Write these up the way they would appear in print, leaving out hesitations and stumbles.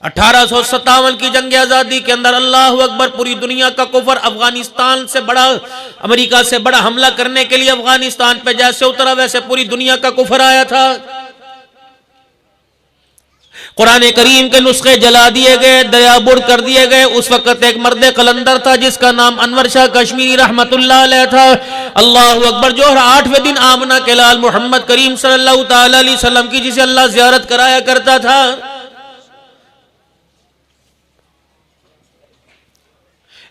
1857 की जंग आजादी के अंदर अल्लाह अकबर पूरी दुनिया का कुफर अफगानिस्तान से बड़ा, अमेरिका से बड़ा हमला करने के लिए अफगानिस्तान पे जैसे उतरा वैसे पूरी दुनिया का कुफर आया था। कुरान करीम के नुस्खे जला दिए गए, दरियाबुर कर दिए गए। उस वक्त एक मर्द कलंदर था जिसका नाम अनवर शाह कश्मीरी रहमतुल्लाह अलैह था। अल्लाह अकबर। जो 8वें दिन आमना के लाल मोहम्मद करीम सल्लल्लाहु ताला अलैहि वसल्लम की जिसे अल्लाह ज़ियारत कराया करता था,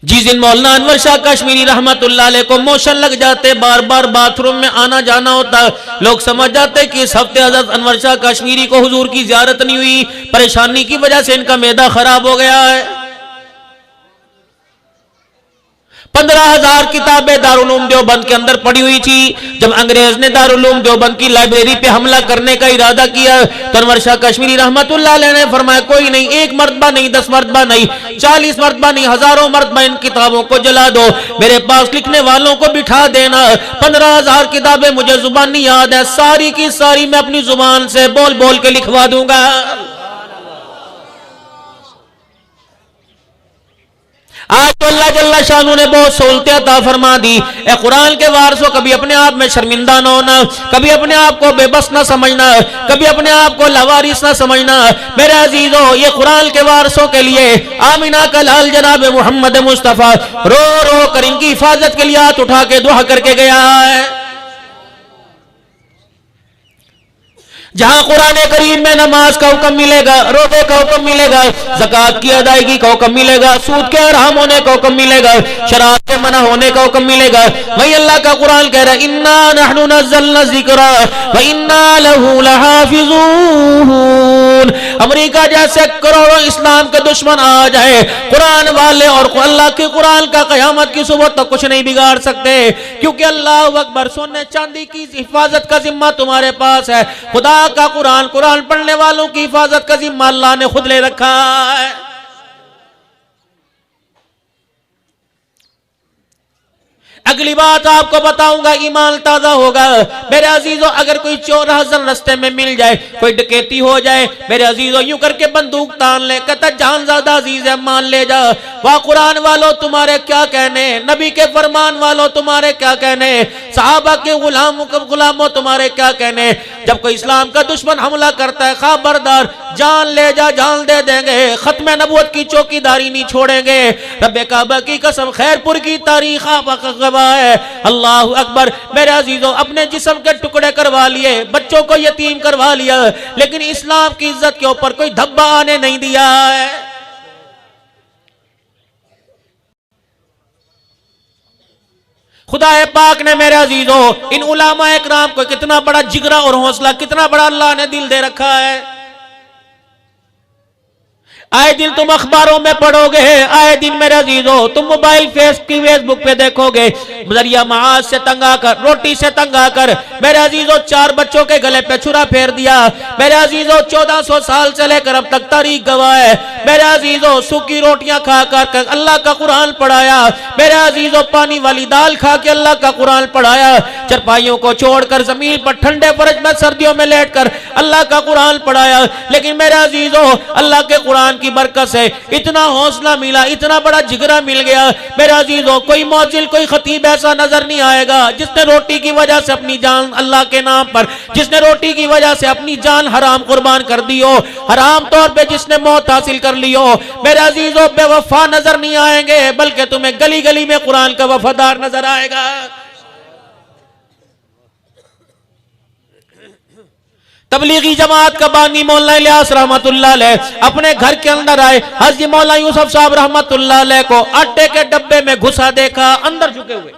जिस दिन मौलाना अनवर शाह कश्मीरी रहमतुल्लाह अलैह को मोशन लग जाते, बार बार बाथरूम में आना जाना होता, लोग समझ जाते कि इस हफ्ते हज़रत अनवर शाह कश्मीरी को हुजूर की ज़ियारत नहीं हुई, परेशानी की वजह से इनका मैदा खराब हो गया है। 15,000 किताबें दारुल उलूम देवबंद के अंदर पड़ी हुई थी। जब अंग्रेज ने दारुल उलूम देवबंद की लाइब्रेरी पे हमला करने का इरादा किया तो अनवर शाह कश्मीरी रहमतुल्लाह अलैह ने फरमाया, कोई नहीं, 1 मरतबा नहीं, 10 मरतबा नहीं, 40 मरतबा नहीं, हजारों मरतबा इन किताबों को जला दो, मेरे पास लिखने वालों को बिठा देना। 15,000 किताबें मुझे जुबानी याद है, सारी की सारी मैं अपनी जुबान से बोल बोल के लिखवा दूंगा। आज तो अल्लाह जल्ला शानू ने बहुत सहूलतें अता फरमा दी। ए कुरान के वारसों, कभी अपने आप में शर्मिंदा न होना, कभी अपने आप को बेबस न समझना, कभी अपने आप को लावारिस न समझना। मेरे अजीजों, ये कुरान के वारसों के लिए आमिना का लाल जनाब मोहम्मद मुस्तफ़ा रो रो कर इनकी हिफाजत के लिए हाथ उठा के दुआ करके गया है। जहां कुरान करीम में नमाज का हुक्म मिलेगा, रोजे का हुक्म मिलेगा, ज़कात की अदायगी का हुक्म मिलेगा, सूद के हराम होने का हुक्म मिलेगा, शराब के मना होने का हुक्म मिलेगा, वही अल्लाह का कुरान कह रहा है, इन्ना नहनु नज़्ज़लना ज़िक्रा व इन्ना लहू लहाफ़िज़ून। अमेरिका जैसे करोड़ों इस्लाम के दुश्मन आ जाए, कुरान वाले और अल्लाह के कुरान का क़यामत की सुबह तक कुछ नहीं बिगाड़ सकते, क्योंकि अल्लाह अकबर, सोने चांदी की हिफाजत का जिम्मा तुम्हारे पास है। खुदा का कुरान, कुरान पढ़ने वालों की हिफाजत का जिम्मा अल्लाह ने खुद ले रखा है। अगली बात आपको बताऊंगा, ईमान ताजा होगा। मेरे अजीजों, अगर कोई चोर हज़र रास्ते में मिल जाए, कोई डकैती हो जाए, मेरे अजीजों यूं करके बंदूक तान ले, कहता जान ज्यादा अजीज है, मान ले जा। वाह कुरान वालों, तुम्हारे क्या कहने, नबी के फरमान वालों तुम्हारे क्या कहने, सहाबा के गुलामों तुम्हारे क्या कहने। जब कोई इस्लाम का दुश्मन हमला करता है, खबरदार, जान ले जा, जान दे देंगे, खत्म नबूवत की चौकीदारी नहीं छोड़ेंगे। रब्बे काबा की कसम, खैरपुर की तारीख है। अल्लाह अकबर। मेरे अजीजों, अपने जिस्म के टुकड़े करवा लिए, बच्चों को यतीम करवा लिया, लेकिन इस्लाम की इज्जत के ऊपर कोई धब्बा आने नहीं दिया है। खुदा पाक ने मेरे अजीजों इन उलामा इकराम को कितना बड़ा जिगरा और हौसला, कितना बड़ा अल्लाह ने दिल दे रखा है। आए दिन तुम अखबारों में पढ़ोगे, आए दिन मेरे अजीजों तुम मोबाइल फेसबुक पे देखोगे, जरिया माज से तंग आकर, रोटी से तंग आकर मेरे अजीजों 4 बच्चों के गले पे छुरा फेर दिया। मेरे अजीजों 1400 साल से लेकर अब तक तारीख गवाह है। मेरे अजीजों सूखी रोटियां खा कर अल्लाह का कुरान पढ़ाया। मेरे अजीजों पानी वाली दाल खा के अल्लाह का कुरान पढ़ाया। चरपाइयों को छोड़कर जमीन पर ठंडे फर्श में सर्दियों में लेट कर अल्लाह का कुरान पढ़ाया। लेकिन मेरे अजीजों, अल्लाह के कुरान की बरकत से इतना हौसला मिला, इतना बड़ा जिगरा मिल गया। मेरे अजीजों, कोई मौजिल, कोई खतीब ऐसा नजर नहीं आएगा जिसने रोटी की वजह से अपनी जान, अल्लाह के नाम पर जिसने रोटी की वजह से अपनी जान हराम कुर्बान कर दी हो, हराम तौर पे जिसने मौत हासिल कर ली हो। मेरे अजीजों, बेवफा नजर नहीं आएंगे, बल्कि तुम्हें गली गली में कुरान का वफादार नजर आएगा। तबलीगी जमात का बानी मौलाना इलियास रहमतुल्लाह अलैह अपने घर के अंदर आए, हज़रत मौलाना यूसुफ साहब रहमतुल्लाह अलैह को आटे के डब्बे में घुसा देखा, अंदर झुके हुए।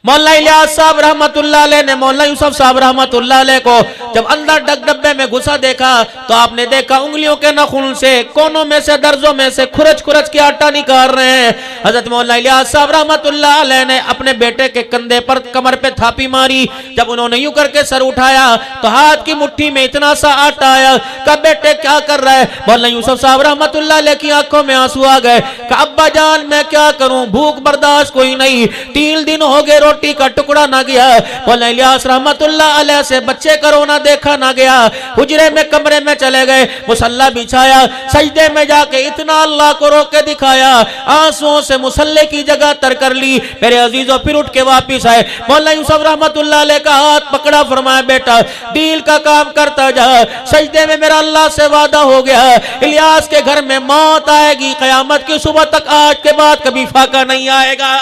मौलाना इलियास साहब रहमतुल्लाह अलैह ने मौलाना यूसुफ साहब रहमतुल्लाह अलैह को जब अंदर डब्बे में घुसा देखा तो आपने देखा उंगलियों के नाखून से, कोनों में से, दर्जों में से खुरच खुरच के आटा निकाल रहे हैं। हजरत मौलाना इलियास साहब रहमतुल्लाह अलैह ने अपने बेटे के कंधे पर, कमर पे थापी मारी। जब उन्होंने यूं करके सर उठाया तो हाथ की मुट्ठी में इतना सा आटा आया। कहा बेटे क्या कर रहा है? मौलाना यूसुफ साहब रहमतुल्लाह अलैह की आंखों में आंसू आ गए। कहा अब्बा जान मैं क्या करूं, भूख बर्दाश्त कोई नहीं, 3 दिन हो गए रोटी का टुकड़ा ना गया। मौलाना इलियास रहमतुल्लाह अलैह से बच्चे का रोना देखा ना गया। हुजरे में कमरे में चले गए, मुसल्ला बिछाया, सजदे में जाके इतना अल्लाह को रोक के दिखाया, आंसुओं से मुसल्ले की जगह तर कर ली। मेरे अजीजों फिर उठ के वापिस आए, मौलाना यूसुफ रहमतुल्लाह अलैह का हाथ पकड़ा, फरमाया बेटा डील का काम करता जा, सजदे में मेरा अल्लाह से वादा हो गया, इलियास के घर में मौत आएगी, कयामत की सुबह तक आज के बाद कभी फाका नहीं आएगा।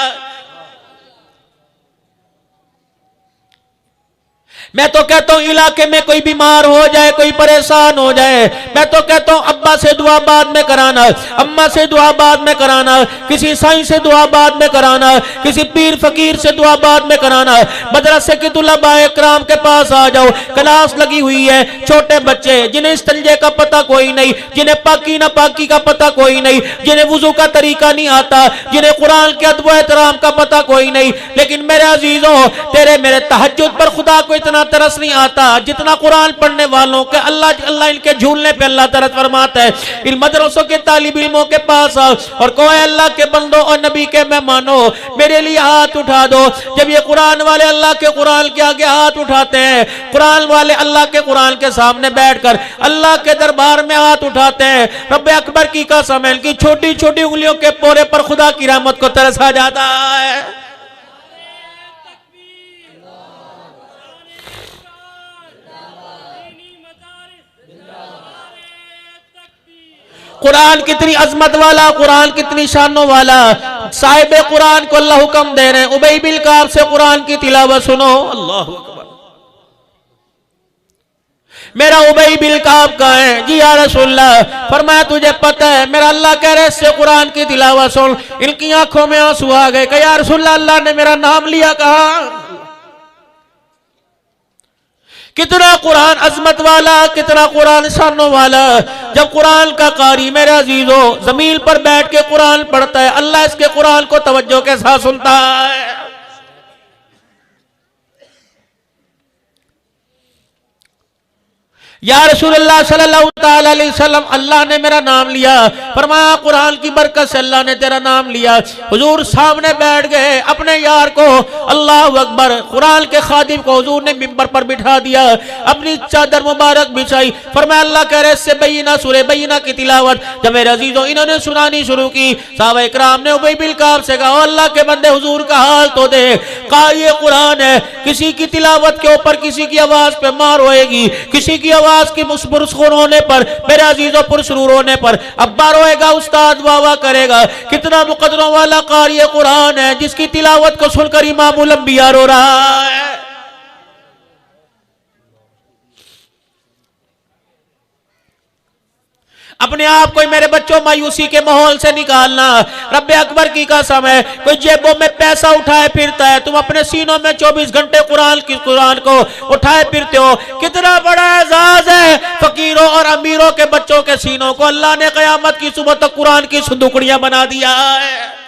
मैं तो कहता हूं इलाके में कोई बीमार हो जाए, कोई परेशान हो जाए, मैं तो कहता हूं अब्बा से दुआ बाद में कराना, अम्मा से दुआ बाद में कराना, किसी साईं से दुआ बाद में कराना, किसी पीर फकीर से दुआ बाद में कराना। मदरसे की तुलबाए इकराम के पास आ जाओ, क्लास लगी हुई है, छोटे बच्चे जिन्हें इस्तंजे का पता कोई नहीं, जिन्हें पाकी ना पाकी का पता कोई नहीं, जिन्हें वुजू का तरीका नहीं आता, जिन्हें कुरान के अदब एहतराम का पता कोई नहीं, लेकिन मेरे अजीजों तेरे मेरे तहज्जुद पर खुदा को इतना तरस नहीं आता जितना कुरान पढ़ने वालों के। अल्लाह अल्लाह इनके झूलने पे अल्लाह तरस फरमाता है। इन मदरसों के तालिब इल्मों के पास आओ और कहो अल्लाह के बंदो और नबी के मेहमानो मेरे लिए हाथ उठा दो। जब ये कुरान वाले अल्लाह के कुरान के आगे हाथ उठाते हैं, कुरान वाले अल्लाह के कुरान के सामने बैठकर अल्लाह के दरबार में हाथ उठाते हैं, रब्बे अकबर की कसम है इनकी छोटी छोटी उंगलियों के पोरे पर खुदा की रहमत को तरस आ जाता है। कुरान कितनी अजमत वाला, कुरान कितनी शानों वाला, साहिब कुरान को अल्लाह हुक्म दे रहे हैं उबई बिन काब से कुरान की तिलावत सुनो। अल्लाह अकबर। मेरा उबई बिन काब का है जी या रसूलल्लाह, फरमाया तुझे पता है मेरा अल्लाह कह रहे इससे कुरान की तिलावत सुन। इनकी आंखों में आंसू आ गए, कहा या रसूलल्लाह अल्लाह ने मेरा नाम लिया, कहा कितना कुरान अजमत वाला, कितना कुरान शानों वाला। जब कुरान का कारी मेरे अजीजों जमीन पर बैठ के कुरान पढ़ता है, अल्लाह इसके कुरान को तवज्जो के साथ सुनता है। या रसूलुल्लाह सल्लल्लाहु ताला अलैहि वसल्लम अल्लाह ने मेरा नाम लिया, फरमाया कुरान की बरकत से अल्लाह ने तेरा नाम लिया। हुजूर सामने बैठ गए, अपने यार को अल्लाह अकबर कुरान के खादिम को हुजूर ने मिंबर पर बिठा दिया, अपनी चादर मुबारक बिछाई, फरमाया अल्लाह कह रहे इससे बैना सूरह बैना की तिलावत। जब मेरे अजीजों इन्होंने सुनानी शुरू की, साहबा इकराम ने उबई बिन काब से कहा अल्लाह के बंदे हुजूर का हाल तो दे, कहा ये कुरान है, किसी की तिलावत के ऊपर किसी की आवाज पे मार होएगी, किसी की आवाज की पुरस्कुर होने पर मेरे अजीजों पुरसरूर होने पर अब्बा रोएगा, उस्ताद वाह वाह करेगा। कितना मुकद्दरों वाला कारी कुरान है जिसकी तिलावत को सुनकर इमामुल अंबिया रो रहा है। अपने आप को मेरे बच्चों मायूसी के माहौल से निकालना, रब्बे अकबर की कसम है कोई जेबों में पैसा उठाए फिरता है, तुम अपने सीनों में 24 घंटे कुरान को उठाए फिरते हो। कितना बड़ा एजाज है फकीरों और अमीरों के बच्चों के सीनों को अल्लाह ने कयामत की सुबह तक कुरान की संदूकड़ियां बना दिया है।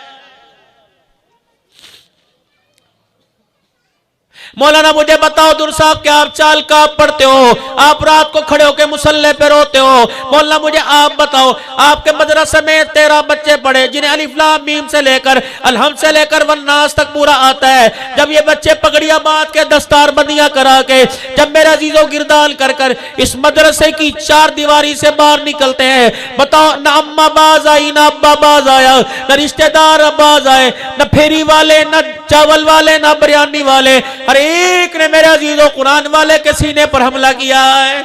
मौलाना मुझे बताओ दूर साहब क्या आप चाल का पढ़ते हो, आप रात को खड़े होकर मुसल्ले पे रोते हो। मौलाना मुझे आप बताओ आपके मदरसे में 13 बच्चे पढ़े जिन्हें अलिफ लाम मीम से लेकर अलहम्द से लेकर वन्नास तक पूरा आता है। जब ये बच्चे पगड़ियां बांध के दस्तार बंदियां करा के जब मेरा अजीजों गिरदान कर कर इस मदरसे की 4 दीवारी से बाहर निकलते हैं, बताओ न अम्मा बाज आई, न अब्बा बाज आया, न रिश्तेदार बाज आए, न फेरी वाले, न चावल वाले, न बिरयानी वाले, हर एक ने मेरे अजीजों कुरान वाले के सीने पर हमला किया है।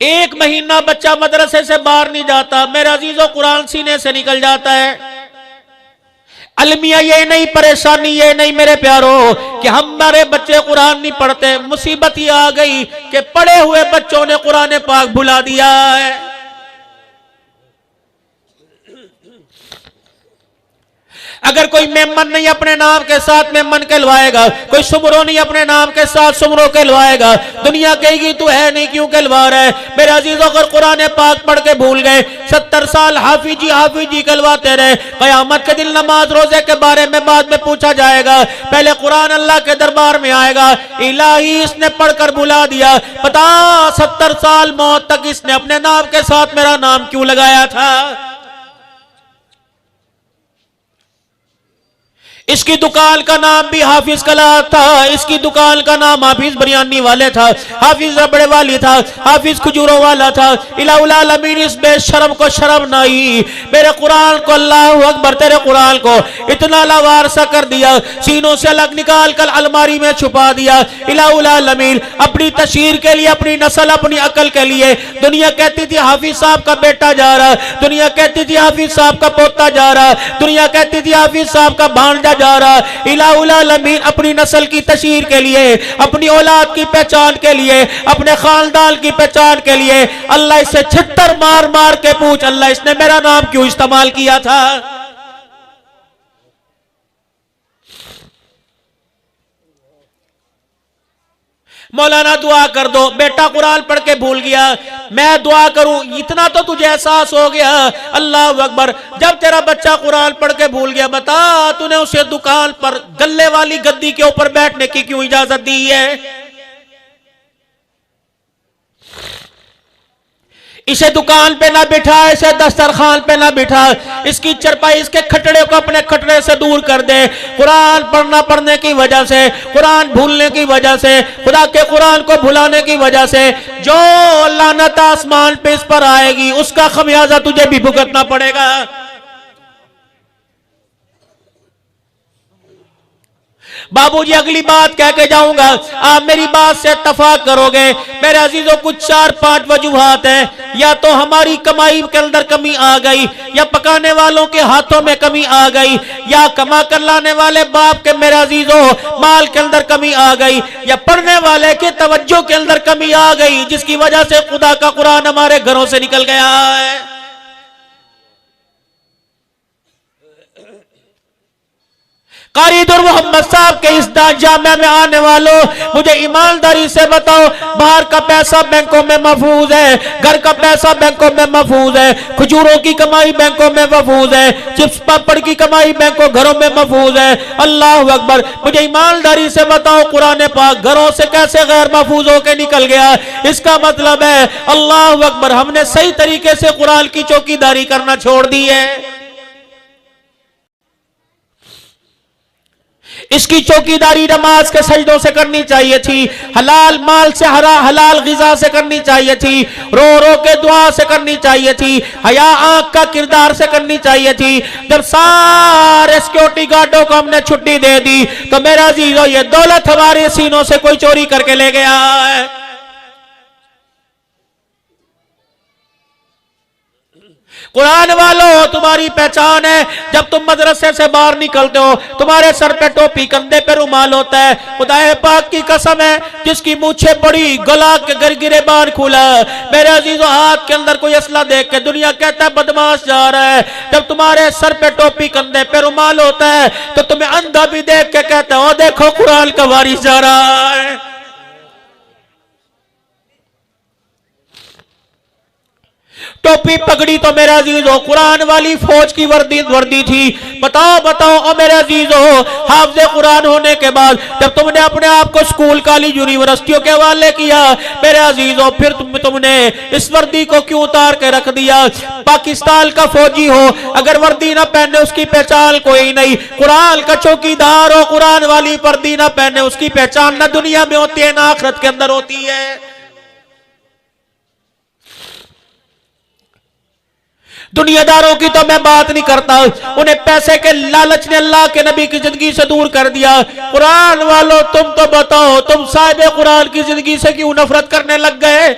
एक महीना बच्चा मदरसे से बाहर नहीं जाता, मेरे अजीजों कुरान सीने से निकल जाता है। अलमिया ये नहीं, परेशानी ये नहीं मेरे प्यारों कि हमारे बच्चे कुरान नहीं पढ़ते, मुसीबत ये आ गई कि पढ़े हुए बच्चों ने कुरान पाक भुला दिया है। अगर कोई मेमन नहीं अपने नाम के साथ मेमन कहलवाएगा, कोई सुमरो नहीं अपने नाम के साथ सुमरो कहलवाएगा, दुनिया कहेगी तू है नहीं क्यों कहलवा रहा है। मेरे अजीजों अगर कुरान पाक पढ़ के भूल गए, 70 साल हाफिजी कहलवाते रहे, कयामत के दिन नमाज रोजे के बारे में बाद में पूछा जाएगा, पहले कुरान अल्लाह के दरबार में आएगा, इलाही इसने पढ़कर भुला दिया, पता 70 साल मौत तक इसने अपने नाम के साथ मेरा नाम क्यों लगाया था। इसकी दुकान का नाम भी हाफिज कला था, इसकी दुकान का नाम हाफिज बिरयानी वाले था, हाफिज रबड़े वाली था, हाफिज खजूरों वाला था। इलाहुल आलमीन इस बेशरम को शर्म नहीं, मेरे कुरान को, अल्लाह अकबर, तेरे कुरान को इतना लावारसा कर दिया, सीनों से अलग निकाल कर अलमारी में छुपा दिया। इलाहुल आलमीन अपनी तशहीर के लिए, अपनी नस्ल, अपनी अकल के लिए, दुनिया कहती थी हाफिज साहब का बेटा जा रहा, दुनिया कहती थी हाफिज साहब का पोता जा रहा, दुनिया कहती थी हाफिज साहब का भांजा जा रहा। इलाहुल आलमीन अपनी नस्ल की तशहीर के लिए, अपनी औलाद की पहचान के लिए, अपने खानदान की पहचान के लिए अल्लाह इसे छित्तर मार मार के पूछ, अल्लाह इसने मेरा नाम क्यों इस्तेमाल किया था? मौलाना दुआ कर दो, बेटा कुरान पढ़ के भूल गया, मैं दुआ करूं, इतना तो तुझे एहसास हो गया। अल्लाह अकबर, जब तेरा बच्चा कुरान पढ़ के भूल गया, बता तूने उसे दुकान पर गल्ले वाली गद्दी के ऊपर बैठने की क्यों इजाजत दी है? इसे दुकान पे ना बिठा, इसे दस्तरखान पे ना बिठा, इसकी चरपाई, इसके खटड़े को अपने खटड़े से दूर कर दे। कुरान पढ़ने की वजह से, कुरान भूलने की वजह से, खुदा के कुरान को भुलाने की वजह से जो लानत आसमान पे इस पर आएगी, उसका खमियाजा तुझे भी भुगतना पड़ेगा। बाबूजी अगली बात कह के जाऊंगा, आप मेरी बात से इत्तफाक करोगे। मेरे अजीजों, कुछ 4-5 वजूहात हैं। या तो हमारी कमाई के अंदर कमी आ गई, या पकाने वालों के हाथों में कमी आ गई, या कमा कर लाने वाले बाप के, मेरे अजीजों, माल के अंदर कमी आ गई, या पढ़ने वाले के तवज्जो के अंदर कमी आ गई, जिसकी वजह से खुदा का कुरान हमारे घरों से निकल गया है। कारी दुर मोहम्मद साहब के इस जामिया में आने वालों, मुझे ईमानदारी से बताओ, बाहर का पैसा बैंकों में महफूज है, घर का पैसा बैंकों में महफूज है, खजूरों की कमाई बैंकों में महफूज है, चिप्स पापड़ की कमाई बैंकों घरों में महफूज है। अल्लाह अकबर, मुझे ईमानदारी से बताओ, कुरान पाक घरों से कैसे गैर महफूज होकर निकल गया? इसका मतलब है, अल्लाह अकबर, हमने सही तरीके से कुरान की चौकीदारी करना छोड़ दी है। इसकी चौकीदारी नमाज के सजदों से करनी चाहिए थी, हलाल माल से, हलाल गिजा से करनी चाहिए थी, रो रो के दुआ से करनी चाहिए थी, हया आंख का किरदार से करनी चाहिए थी। जब सारे सिक्योरिटी गार्डों को हमने छुट्टी दे दी, तो मेरा अजीजों, ये दौलत हमारे सीनों से कोई चोरी करके ले गया है। कुरान वालों, तुम्हारी पहचान है, जब तुम मदरसे से बाहर निकलते हो, तुम्हारे सर पे टोपी, कंधे पे रुमाल होता है। खुदाए पाक की कसम है, जिसकी मूछे बड़ी, गला के गिरेबान खुला, मेरे अजीजों, हाथ के अंदर कोई असला देख के दुनिया कहता है बदमाश जा रहा है। जब तुम्हारे सर पे टोपी, कंधे पे रुमाल होता है, तो तुम्हें अंधा भी देख के कहता है, ओ देखो कुरान का वारिस जा रहा है। टोपी पगड़ी तो मेरा अजीजों कुरान वाली फौज की वर्दी थी। बताओ बताओ ओ मेरे अजीजों, हाफिज़े कुरान होने के बाद जब तुमने अपने आप को स्कूल, कॉलेज, यूनिवर्सिटियों के हवाले किया, मेरे अजीजों, फिर तुमने इस वर्दी को क्यों उतार के रख दिया? पाकिस्तान का फौजी हो, अगर वर्दी ना पहने उसकी पहचान कोई नहीं। कुरान का चौकीदार हो, कुरान वाली वर्दी ना पहने उसकी पहचान ना दुनिया में होती है ना आखिरत के अंदर होती है। दुनियादारों की तो मैं बात नहीं करता, उन्हें पैसे के लालच ने अल्लाह के नबी की जिंदगी से दूर कर दिया। कुरान वालों, तुम तो बताओ, तुम साहिब कुरान की जिंदगी से क्यों नफरत करने लग गए?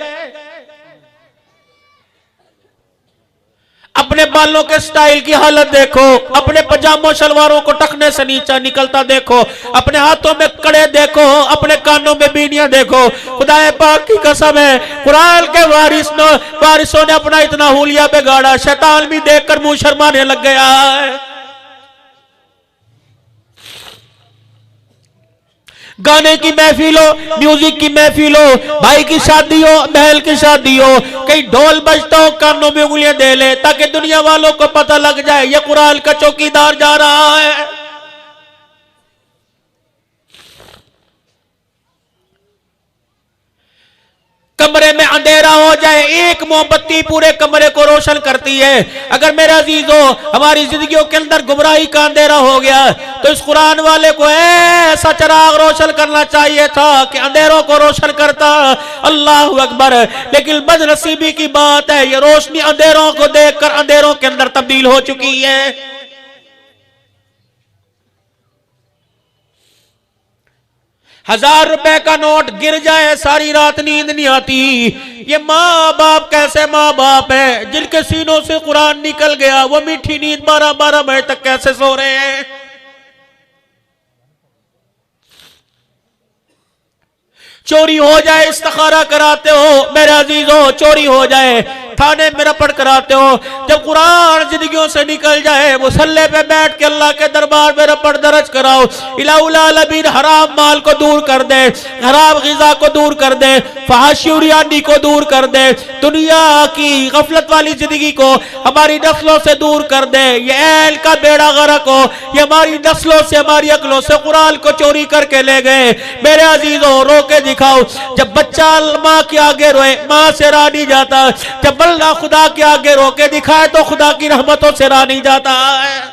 अपने बालों के स्टाइल की हालत देखो, अपने पजामों शलवारों को टखने से नीचा निकलता देखो, अपने हाथों में कड़े देखो, अपने कानों में बीनियां देखो। खुदाए पाक की कसम है, कुरान के वारिसों ने अपना इतना हुलिया बिगाड़ा, शैतान भी देखकर मुंह शर्माने लग गया है। गाने की महफिल हो, म्यूजिक की महफिल हो, भाई की शादी हो, बहन की शादी हो, कहीं ढोल बजता हो, कानों में उंगलियां दे ले ताकि दुनिया वालों को पता लग जाए ये कुरान का चौकीदार जा रहा है। कमरे में अंधेरा हो जाए, एक मोमबत्ती पूरे कमरे को रोशन करती है। अगर मेरे अजीजों हमारी जिंदगियों के अंदर गुमराही का अंधेरा हो गया तो इस कुरान वाले को ऐसा चिराग रोशन करना चाहिए था कि अंधेरों को रोशन करता। अल्लाह अकबर। लेकिन बदनसीबी की बात है, ये रोशनी अंधेरों को देखकर अंधेरों के अंदर तब्दील हो चुकी है। 1000 रुपए का नोट गिर जाए सारी रात नींद नहीं आती। ये माँ बाप कैसे माँ बाप है जिनके सीनों से कुरान निकल गया, वो मीठी नींद 12-12 बजे तक कैसे सो रहे हैं। चोरी हो जाए इस्तिखारा कराते हो मेरे अजीजों, चोरी हो जाए थाने में रपट कराते हो। जब कुरान जिंदगियों से निकल जाए मुसल्ले पे बैठ के अल्लाह के दरबार में रपट दर्ज कराओ। इलाहुल आलमीन हराम माल को दूर कर दे, हराम ग़िज़ा को दूर कर दे, फहाशी और यानी को दूर कर दे, दुनिया की गफलत वाली जिंदगी को हमारी नस्लों से दूर कर दे। ये ऐल का बेड़ा गर्क हो, ये हमारी नस्लों से हमारी अकलों से कुरान को चोरी करके ले गए। मेरे अजीजों रो के दिखाओ। जब बच्चा माँ के आगे रोए माँ से रहा नहीं जाता, जब बल्ला खुदा के आगे रो के दिखाए तो खुदा की रहमतों से रहा नहीं जाता है।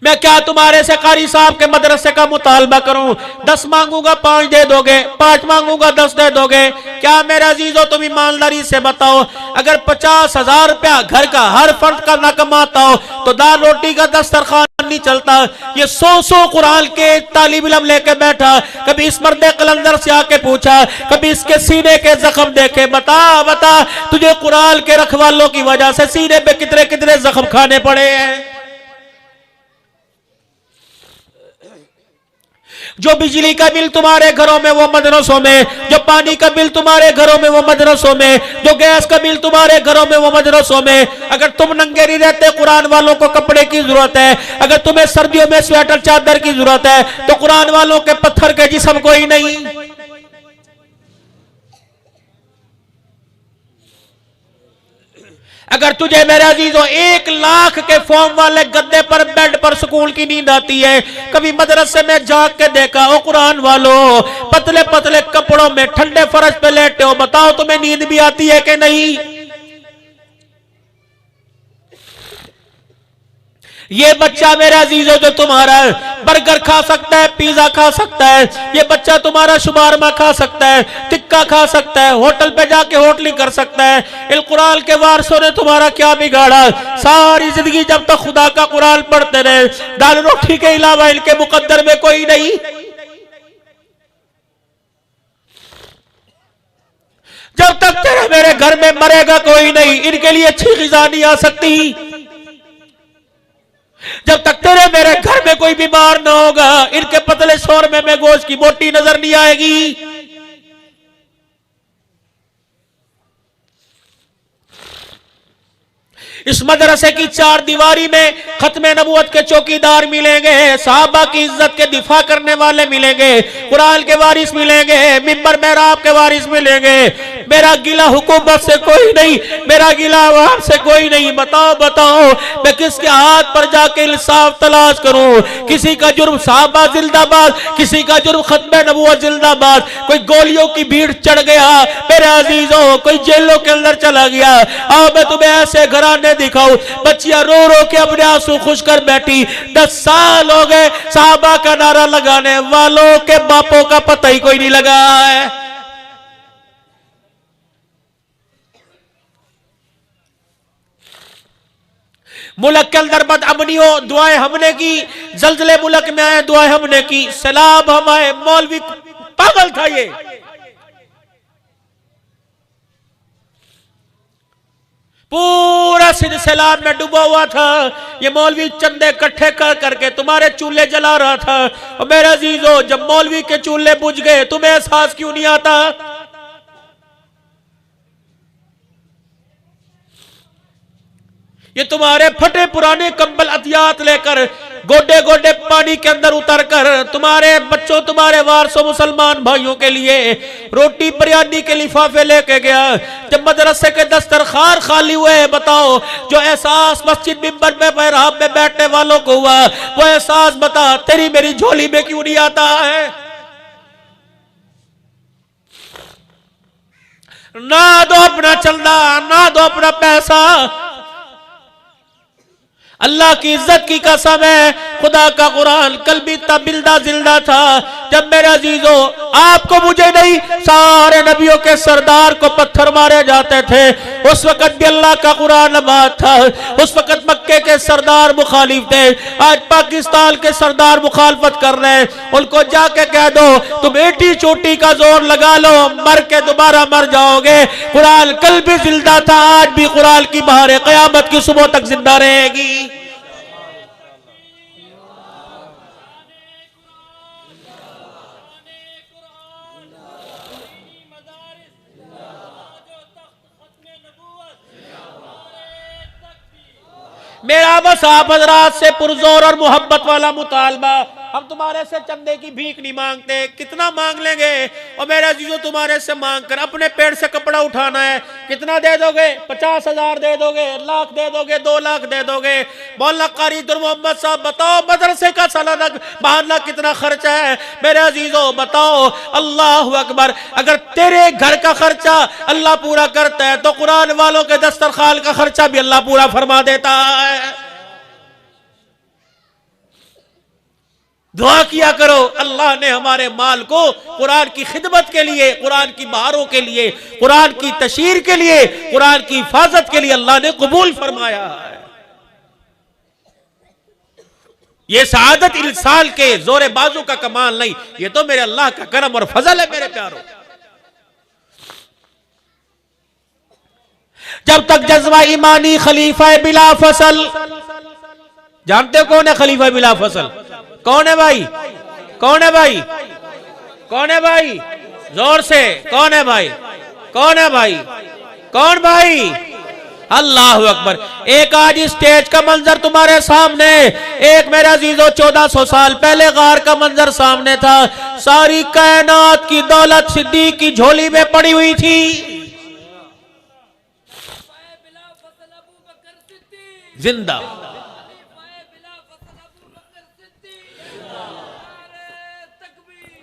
मैं क्या तुम्हारे से कारी साहब के मदरसे का मुतालबा करूं? 10 मांगूंगा 5 दे दोगे, 5 मांगूंगा 10 दे दोगे? क्या मेरे अजीजों तुम ईमानदारी से बताओ, अगर 50,000 रुपया घर का हर फर्द का ना कमाता हो तो दाल रोटी का दस्तरखान नहीं चलता। ये 100 कुरान के तालिब इल्म लेके बैठा, कभी इस मर्दे कलंदर से आके पूछा, कभी इसके सीने के जख्म देखे, बता बता तुझे कुरान के रखवालों की वजह से सीने पे कितने कितने जख्म खाने पड़े हैं। जो बिजली का बिल तुम्हारे घरों में वो मदरसों में, जो पानी का बिल तुम्हारे घरों में वो मदरसों में, जो गैस का बिल तुम्हारे घरों में वो मदरसों में। अगर तुम नंगे नहीं रहते कुरान वालों को कपड़े की जरूरत है, अगर तुम्हें सर्दियों में स्वेटर चादर की जरूरत है तो कुरान वालों के पत्थर के जिस्म कोई नहीं। अगर तुझे मेरे अजीजों 1 लाख के फॉर्म वाले गद्दे पर बेड पर सुकून की नींद आती है, कभी मदरसे में जाग के देखा ओ कुरान वालों, पतले पतले कपड़ों में ठंडे फर्श पे लेटे हो, बताओ तुम्हें नींद भी आती है कि नहीं? ये बच्चा मेरे अजीजों जो तुम्हारा बर्गर खा सकता है, पिज्जा खा सकता है, ये बच्चा तुम्हारा शुमारमा खा सकता है, टिक्का खा सकता है, होटल पे जाके होटलिंग कर सकता है। इल कुरान के वारसों ने तुम्हारा क्या बिगाड़ा? सारी जिंदगी जब तक खुदा का कुरान पढ़ते रहे, दाल रोटी के अलावा इनके मुकद्दर में कोई नहीं। जब तक तेरे मेरे घर में मरेगा कोई नहीं, इनके लिए अच्छी ग़िज़ा नहीं आ सकती। जब तक तेरे मेरे घर में कोई बीमार ना होगा, इनके पतले शोरमे में गोश्त की बोटी नजर नहीं आएगी। इस मदरसे की 4 दीवारी में खत्मे नबूवत के चौकीदार मिलेंगे, सहाबा की इज्जत के दिफा करने वाले मिलेंगे, कुरान के वारिस मिलेंगे, मिंबर मेहराब के वारिस मिलेंगे। मेरा गिला हुकूमत से कोई नहीं, मेरा गिला आवाम से कोई नहीं। बताओ बताओ मैं किसके हाथ पर जाके इंसाफ तलाश करूं? किसी का जुर्म सहाबा जिंदाबाद, किसी का जुर्म खत्मे नबूवत जिंदाबाद। कोई गोलियों की भीड़ चढ़ गया मेरे अजीजों, कोई जेलों के अंदर चला गया। आओ मैं तुम्हें ऐसे घराने दिखाऊं, बच्चियां रो रो के अपने आंसू खुश कर बैठी। 10 साल हो गए सहाबा का नारा लगाने वालों के बापों का पता ही कोई नहीं लगा है। मुल्क के अंदर बदअमनी हो, दुआएं हमने की। जल्जले मुल्क में आए, दुआएं हमने की। सैलाब हम आए, मौलवी पागल था ये। पूरा सिंध सैलाब में डूबा हुआ था। ये मौलवी चंदे इकट्ठे कर करके तुम्हारे चूल्हे जला रहा था। और मेरे अजीजों जब मौलवी के चूल्हे बुझ गए तुम्हें एहसास क्यों नहीं आता? ये तुम्हारे फटे पुराने कंबल अतियात लेकर गोडे गोडे पानी के अंदर उतर कर तुम्हारे बच्चों, तुम्हारे वारसों मुसलमान भाइयों के लिए रोटी बिरयानी के लिफाफे लेके गया। जब मदरसे के दस्तरखान खाली हुए, बताओ जो एहसास मस्जिद मिंबर में मेहराब में बैठने वालों को हुआ, वो एहसास बता तेरी मेरी झोली में क्यों नहीं आता है? ना दो अपना चलना, ना दो अपना पैसा। अल्लाह की इज्जत की कसम है, खुदा का कुरान कल भी तबिल्दा जिल्दा था। जब मेरे अजीजों आपको मुझे नहीं, सारे नबियों के सरदार को पत्थर मारे जाते थे, उस वक्त भी अल्लाह का कुरान आबाद था। उस वक्त मक्के के सरदार मुखालिफ थे। आज पाकिस्तान के सरदार मुखालफत कर रहे हैं। उनको जाके कह दो तुम एटी चोटी का जोर लगा लो, मर के दोबारा मर जाओगे। कुरान कल भी जिंदा था, आज भी कुरान की बहार क़यामत की सुबह तक जिंदा रहेगी। मेरा बस आप हजरात से पुरजोर और मोहब्बत वाला मुतालबा, हम तुम्हारे से चंदे की भीख नहीं मांगते, कितना मांग लेंगे। और मेरे अजीजों तुम्हारे से मांग कर अपने पेड़ से कपड़ा उठाना है, कितना दे दोगे? 50,000 दे दोगे, लाख दे दोगे, 2 लाख दे दोगे? मौलाना कारी दुर मोहम्मद साहब बताओ मदरसे का सालाना बहाना कितना खर्चा है? मेरे अजीजों बताओ। अल्लाह अकबर। अगर तेरे घर का खर्चा अल्लाह पूरा करता है तो कुरान वालों के दस्तरखान का खर्चा भी अल्लाह पूरा फरमा देता है। दुआ किया करो, अल्लाह ने हमारे माल को कुरान की खिदमत के लिए, कुरान की बहारों के लिए, कुरान की तशहीर के लिए, कुरान की हिफाजत के लिए अल्लाह ने कबूल फरमाया है। ये सआदत इंसान के जोरे बाजू का कमाल नहीं, ये तो मेरे अल्लाह का करम और फजल है। मेरे प्यारों, जब तक जज्बा ईमानी खलीफा बिला फसल, जानते हो कौन है खलीफा बिला फसल? कौन है भाई? कौन है भाई? कौन है भाई? जोर से कौन है भाई? कौन है भाई? कौन भाई? अल्लाह अकबर। एक आज स्टेज का मंजर तुम्हारे सामने, एक मेरा अजीजों 1400 साल पहले गार का मंजर सामने था। सारी कायनात की दौलत सिद्दीक की झोली में पड़ी हुई थी। जिंदा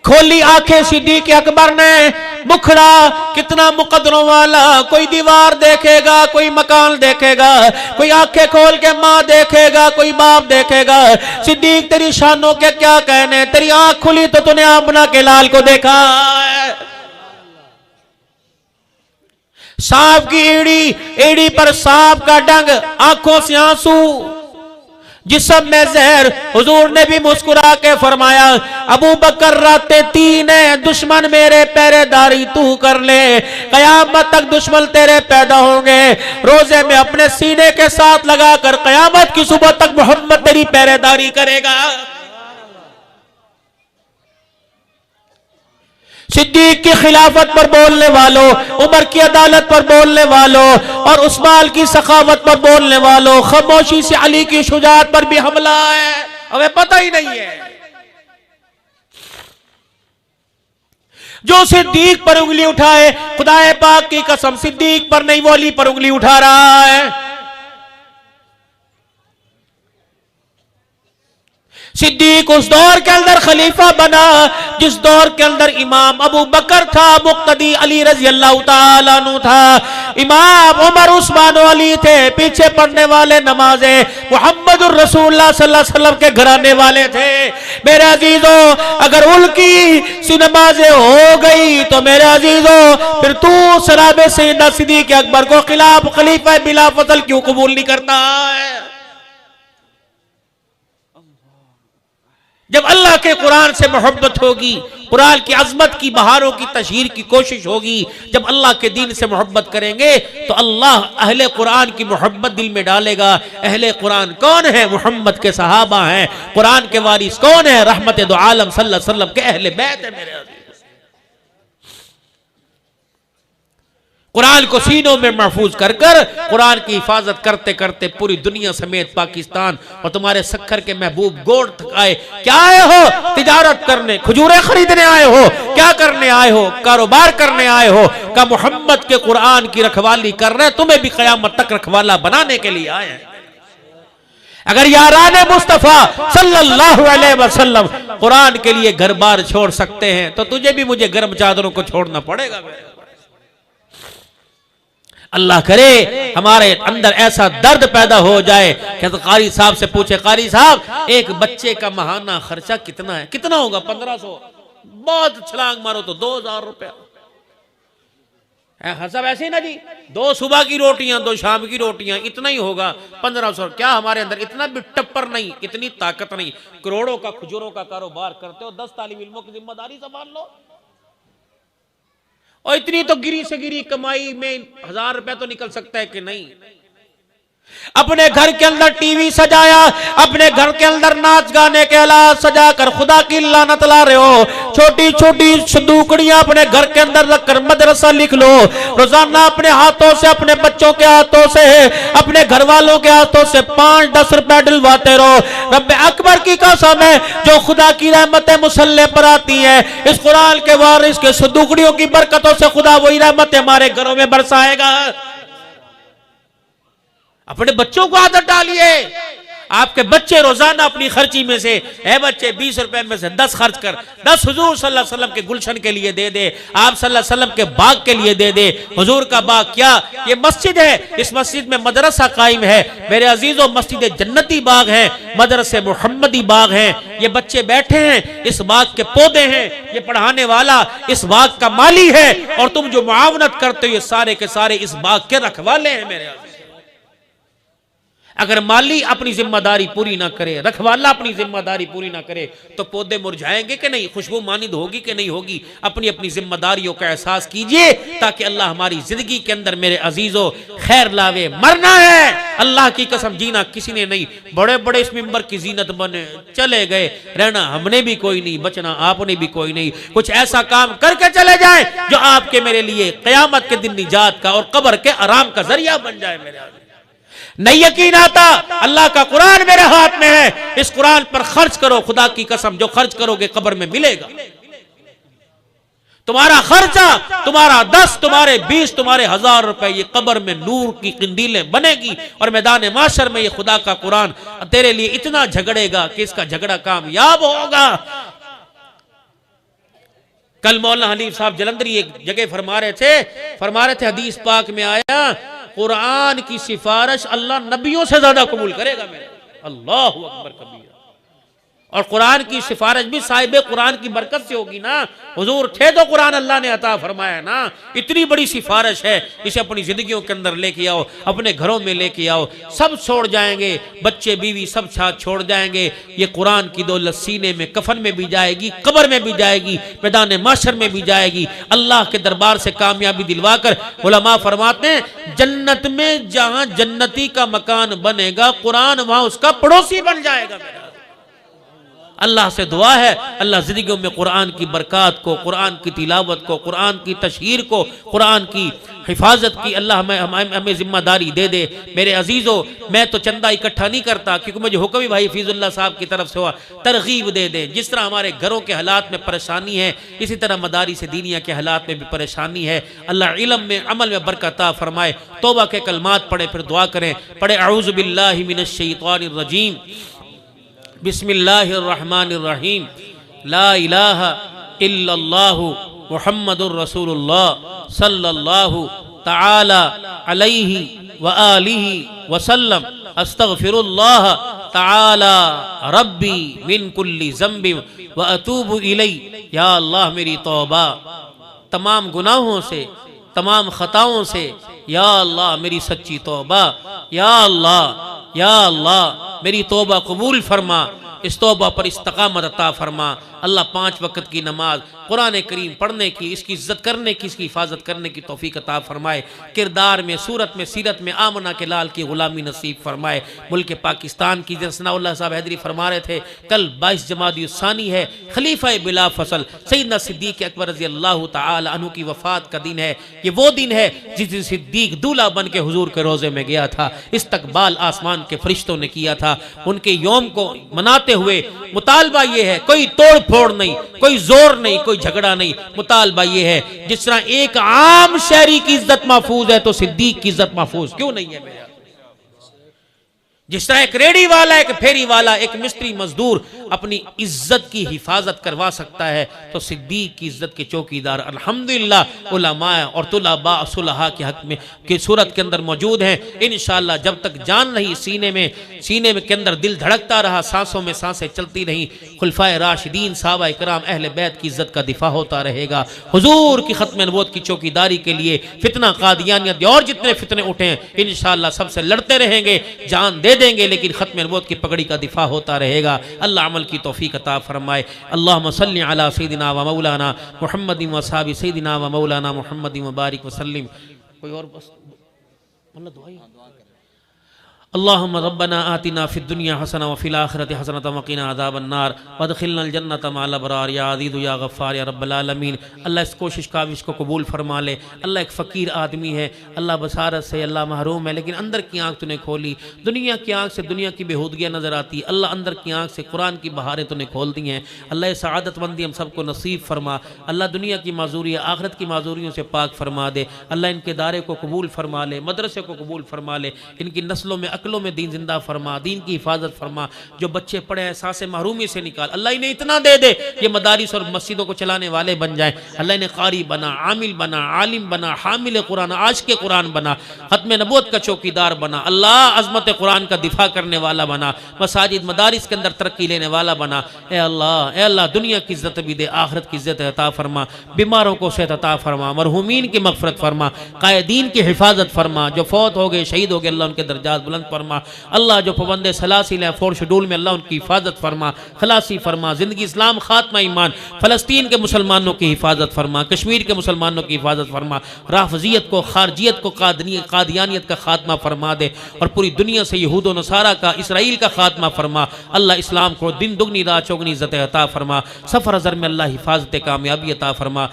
खोली आंखें सिद्दीक अकबर ने, मुखड़ा कितना मुकद्दरों वाला। कोई दीवार देखेगा, कोई मकान देखेगा, कोई आंखें खोल के माँ देखेगा, कोई बाप देखेगा। सिद्दीक तेरी शानों के क्या कहने, तेरी आंख खुली तो तूने आमना के लाल को देखा। सांप की एड़ी, एड़ी पर सांप का डंग, आंखों से आंसू, जिस्म में जहर। हुजूर ने भी मुस्कुरा के फरमाया, अबू बकर रातें 3 है, दुश्मन मेरे पहरेदारी तू कर ले, कयामत तक दुश्मन तेरे पैदा होंगे। रोजे में अपने सीने के साथ लगाकर कयामत की सुबह तक मोहम्मद तेरी पहरेदारी करेगा। सिद्दीक की खिलाफत पर बोलने वालों, उमर की अदालत पर बोलने वालों और उस्मान की सखावत पर बोलने वालों, खामोशी से अली की शुजाअत पर भी हमला है, हमें पता ही नहीं है। जो सिद्दीक पर उंगली उठाए, खुदाए पाक की कसम सिद्दीक पर नहीं, वो अली पर उंगली उठा रहा है। सिद्दीक उस दौर के अंदर खलीफा बना जिस दौर के अंदर इमाम अबू बकर था, मुक्तदी अली रजी अल्लाह ताला अन्हु था, इमाम उमर उस्मान अली थे, पीछे पढ़ने वाले नमाजे मुहम्मदुर रसूलुल्लाह सल्लल्लाहु अलैहि वसल्लम के घराने वाले थे। मेरे अजीजों, अगर उनकी सी नमाजें हो गई तो मेरे अजीजों फिर तू सराबे सैयदना सिद्दीक अकबर को खिलाफ खलीफा बिला फजल क्यों कबूल नहीं करता है? जब अल्लाह के कुरान से मोहब्बत होगी, कुरान की अजमत की बहारों की तशहीर की कोशिश होगी, जब अल्लाह के दीन से मोहब्बत करेंगे तो अल्लाह अहले कुरान की मोहब्बत दिल में डालेगा। अहले कुरान कौन है? मोहम्मद के सहाबा हैं। कुरान के वारिस कौन है? रहमत दो आलम सल्लल्लाहु अलैहि वसल्लम के अहले बैत है। मेरे कुरान को सीनों में महफूज कर कर कुरान की हिफाजत करते करते पूरी दुनिया समेत पाकिस्तान और तुम्हारे सखर के महबूब गोड़ तक आए। क्या आए हो? तिजारत करने, खजूरें खरीदने आए हो? क्या करने आए हो? कारोबार करने आए हो? का मोहम्मद के कुरान की रखवाली कर रहे, तुम्हें भी क़यामत तक रखवाला बनाने के लिए आए हैं। अगर याराने मुस्तफा सल्लल्लाहु अलैहि वसल्लम कुरान के लिए घर बार छोड़ सकते हैं तो तुझे भी मुझे गर्म चादरों को छोड़ना पड़ेगा। अल्लाह करे हमारे अंदर ऐसा दर्द पैदा हो जाए कि तो कारी साहब से पूछे, कारी साहब एक बच्चे का माहाना खर्चा कितना है? कितना होगा? 1500। बहुत छलांग मारो तो 2000 रुपया। सब ऐसे ही ना जी, 2 सुबह की रोटियां 2 शाम की रोटियां, इतना ही होगा 1500। क्या हमारे अंदर इतना भी टप्पर नहीं, इतनी ताकत नहीं? करोड़ों का खजूरों का कारोबार करते हो, 10 तालिब इल्मों की जिम्मेदारी संभाल लो। और इतनी तो गिरी से गिरी कमाई में 1000 रुपया तो निकल सकता है कि नहीं? अपने घर के अंदर टीवी सजाया, अपने घर के अंदर नाच गाने के आलात सजाकर खुदा की लानत ला रहे हो। छोटी छोटी संदूकड़ियां अपने घर के अंदर रखकर मदरसा लिख लो। रोजाना अपने हाथों से, अपने बच्चों के हाथों से, अपने घर वालों के हाथों से 5-10 रुपए डलवाते रहो। रब्बे अकबर की कसम है, जो खुदा की रहमतें मुसल्ले पर आती हैं, इस कुरान के वारिस के संदूकड़ियों की बरकतों से खुदा वही रहमतें हमारे घरों में बरसाएगा। अपने बच्चों को आदत डालिए। आपके बच्चे रोजाना अपनी खर्ची में से, है बच्चे 20 रुपए में से 10 खर्च कर, 10 हुजूर सल्लल्लाहु अलैहि वसल्लम के गुलशन के लिए दे दे, आप सल्लल्लाहु अलैहि वसल्लम के बाग के लिए दे दे। हुजूर का बाग क्या, ये मस्जिद है, इस मस्जिद में मदरसा कायम है। मेरे अजीजों, मस्जिद जन्नती बाग है, मदरसे मुहम्मदी बाग है। ये बच्चे बैठे हैं, इस बाग के पौधे हैं, ये पढ़ाने वाला इस बाग का माली है, और तुम जो मुआवनत करते हो ये सारे के सारे इस बाग के रखवाले हैं। मेरे अगर माली अपनी जिम्मेदारी पूरी ना करे, रखवाला अपनी जिम्मेदारी पूरी ना करे, तो पौधे मुरझाएंगे कि नहीं? खुशबू मानिद होगी कि नहीं होगी? अपनी अपनी जिम्मेदारियों का एहसास कीजिए ताकि अल्लाह हमारी जिंदगी के अंदर मेरे अजीजों खैर लावे। मरना है, अल्लाह की कसम जीना किसी ने नहीं। बड़े बड़े इस मिंबर की जीनत बने चले गए, रहना हमने भी कोई नहीं, बचना आपने भी कोई नहीं। कुछ ऐसा काम करके चले जाए जो आपके मेरे लिए क़यामत के दिन निजात का और कब्र के आराम का जरिया बन जाए। मेरे नहीं यकीन आता, अल्लाह का कुरान मेरे हाथ में है, इस कुरान पर खर्च करो। खुदा की कसम जो खर्च करोगे कब्र में मिलेगा। तुम्हारा खर्चा, तुम्हारा 10, तुम्हारे 20, तुम्हारे 1000 रुपए, ये कब्र में नूर की किंदीलें बनेगी, और मैदान माशर में ये खुदा का कुरान तेरे लिए इतना झगड़ेगा कि इसका झगड़ा कामयाब होगा। कल मौलाना हनीफ साहब जलंधरी एक जगह फरमा रहे थे हदीस पाक में आया, कुरान की सिफारिश अल्लाह नबियों से ज्यादा कबूल करेगा। मेरे अल्लाह अकबर कबीर। और कुरान की सिफारिश भी साहिब कुरान की बरकत से होगी ना। हुजूर थे तो कुरान अल्लाह ने अता फरमाया ना। इतनी बड़ी सिफारिश है, इसे अपनी जिंदगियों के अंदर लेके आओ, अपने घरों में लेके आओ। सब छोड़ जाएंगे, बच्चे बीवी सब साथ छोड़ जाएंगे। ये कुरान की दौलत सीने में, कफन में भी जाएगी, कब्र में भी जाएगी, मैदान माशर में भी जाएगी। अल्लाह के दरबार से कामयाबी दिलवा कर उलमा फरमाते हैं, जन्नत में जहां जन्नती का मकान बनेगा, कुरान वहां उसका पड़ोसी बन जाएगा। अल्लाह से दुआ है, अल्लाह जिंदगियों में कुरान की बरकत को, कुरान की तिलावत को, कुरान की तशहीर को, कुरान की हिफाजत की अल्लाह हमें जिम्मेदारी दे दे। मेरे अजीज़ों, मैं तो चंदा इकट्ठा नहीं करता, क्योंकि मुझे हुक्म ही भाई फीजुल्लाह साहब की तरफ से हुआ, तरगीब दे दे। जिस तरह हमारे घरों के हालात में परेशानी है, इसी तरह मदारिस दीनिया के हालात में भी परेशानी है। अल्लाह इल्म में, अमल में बरकत फरमाए। तौबा के कलमात पढ़े, फिर दुआ करें। पढ़े औज़ु बिल्लाहि मिनश शैतानिर रजीम, बिस्मिल्लाहिर्रहमानिर्रहीम, ला इलाहा इल्लल्लाहु मुहम्मदुर रसूलुल्लाह सल्लल्लाहु तआला अलैहि व आलिहि वसल्लम, अस्तगफिरुल्लाह तआला रब्बी मिन कुल्ली ज़ंबि व अतूबु इलैहि। या अल्लाह मेरी तौबा तमाम गुनाहों से, तमाम खताओं से, या अल्लाह मेरी सच्ची तौबा, या अल्लाह मेरी तौबा कबूल फरमा। इस तौबा पर इस्तकामत अता फरमा। अल्लाह 5 वक्त की नमाज, कुरान करीम पढ़ने की, इसकी इज्जत करने की, इसकी हिफाजत करने की तौफीक अता फरमाए। किरदार में, सूरत में, सीरत में आमना के लाल की गुलामी नसीब फरमाए। मुल्क पाकिस्तान की सनाउल्लाह साहब हैदरी फरमा रहे थे, कल 22 जमादी है, खलीफा बिला फसल सैयदना सिद्दीक अकबर रज़ी अल्लाह तआला अन्हु की वफात का दिन है। ये वो दिन है जिस दिन सिद्दीक दूल्हा बन के हुजूर के रोजे में गया था, इस्तकबाल आसमान के फरिश्तों ने किया था। उनके यौम को मनाते हुए मुतालबा ये है, कोई तोड़ फोड़ नहीं, कोई जोर नहीं, कोई झगड़ा नहीं। मुतालबा ये है, जिस तरह एक आम शहरी की इज्जत महफूज है तो सिद्दीक की इज्जत महफूज क्यों नहीं है मेरा? जिस तरह एक रेडी वाला, एक फेरी वाला, एक मिस्त्री मजदूर अपनी इज्जत की हिफाजत करवा सकता है, तो सिद्दीक की इज्जत के चौकीदार अल्हम्दुलिल्लाह उलमा और तुलबा सुलहा के हक में की सूरत के अंदर मौजूद हैं। इंशाअल्लाह जब तक जान रही सीने में के अंदर दिल धड़कता रहा, सांसों में सांसें चलती रहीं, खुलफाए राशिदीन साहबा इकराम अहले बैत की इज्जत का दिफा होता रहेगा। हुजूर की खत्म नबूवत की चौकीदारी के लिए फितना, कादियानियत और जितने फितने उठे इंशाअल्लाह सबसे लड़ते रहेंगे, जान दे देंगे, लेकिन खत्म नबूवत की पगड़ी का दिफा होता रहेगा। अल्लाह अमल की तौफीक अता फरमाए। अल्लाहुम्मा सल्लि अला सय्यिदिना व मौलाना मुहम्मदिन व असहाबि सय्यिदिना व मौलाना मुहम्मदिन व बारिक व सल्लिम। कोई और बस अल्लाह दुआ ही। अल्लाहुम्मा रब्बना आतिना फिद दुनिया हसना व फिल आखिरति हसनतन व क़िना अज़ाबन्नार वदखिलनल जन्नत मअल अबरार या अज़ीज़ु या गफ़्फ़ार या रब्बल आलमीन। अल्लाह इस कोशिश काविश को कबूल फरमा ले। अल्लाह एक फ़कीर आदमी है, अल्लाह बसारत से अल्लाह महरूम है, लेकिन अंदर की आँख तूने खोली। दुनिया की आँख से दुनिया की बेहूदगियाँ नज़र आती, अल्लाह अंदर की आँख से कुरान की बहारें तूने खोल दी हैं। अल्लाह सआदतमंदी हम सबको नसीब फरमा। अल्लाह दुनिया की माजूरी, आखिरत की माजूरियों से पाक फरमा दे। अल्लाह इनके दायरे को कबूल फरमा ले, मदरसे को कबूल फरमा ले, इनकी नस्लों में अकलों में दीन जिंदा फरमा, दीन की हिफाजत फरमा। जो बच्चे पढ़े हैं सांसे महरूमी से निकाल, अल्लाह इन्हें इतना दे दे ये मदारिस और मस्जिदों को चलाने वाले बन जाए। अल्लाह इन्हें कारी बना, आमिल बना, आलिम बना, हामिल कुरान, आशिक़ कुरान बना, खत्म नबूवत का चौकीदार बना। अल्लाह अज़मत कुरान का दिफा करने वाला बना, मसाजिद मदारिस के अंदर तरक्की लेने वाला बना। ए अल्लाह दुनिया की इज्जत भी दे, आखिरत की इज्जत अता फरमा, बीमारों को सेहत अता फरमा, मरहूमीन की मग़फ़िरत फरमा, कायदीन की हिफाजत फरमा, जो फौत हो गए शहीद हो गए अल्लाह उनके दर्जात बुलंद फरमा। अल्लाह जो पाबंदे सलासिल हैं 4 शेड्यूल में अल्लाह उनकी हिफाजत फरमा, खलासी फरमा, ज़िंदगी इस्लाम खात्मा ईमान, फ़लस्तीन के मुसलमानों की हिफाजत फरमा, कश्मीर के मुसलमानों की हिफाजत फरमा, राफ़ज़ियत को, खारजियत को, कादियानियत का खात्मा फरमा दे, और पूरी दुनिया से यहूद व नसारा का, इसराइल का खात्मा फरमा। अल्लाह इस्लाम को दिन दुगनी रात चौगनी इज़्ज़त अता फरमा। सफ़र अज़र में अल्लाह हिफाजत कामयाबी अता फरमा।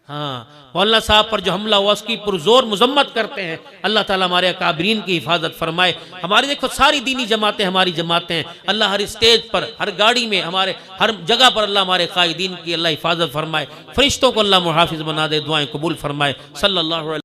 हाँ, मौलाना साहब पर जो हमला हुआ उसकी पुरजोर मजम्मत करते हैं। अल्लाह ताला हमारे अकाबरीन की हिफाजत फरमाए। हमारी देखो सारी दीनी जमातें हमारी जमातें हैं, अल्लाह हर स्टेज पर, हर गाड़ी में, हमारे हर जगह पर अल्लाह हमारे कायदीन की अल्लाह हिफाजत फरमाए। फरिश्तों को अल्लाह मुहाफिज बना दे, दुआएं कबूल फरमाए। सल्लल्लाहु अलैहि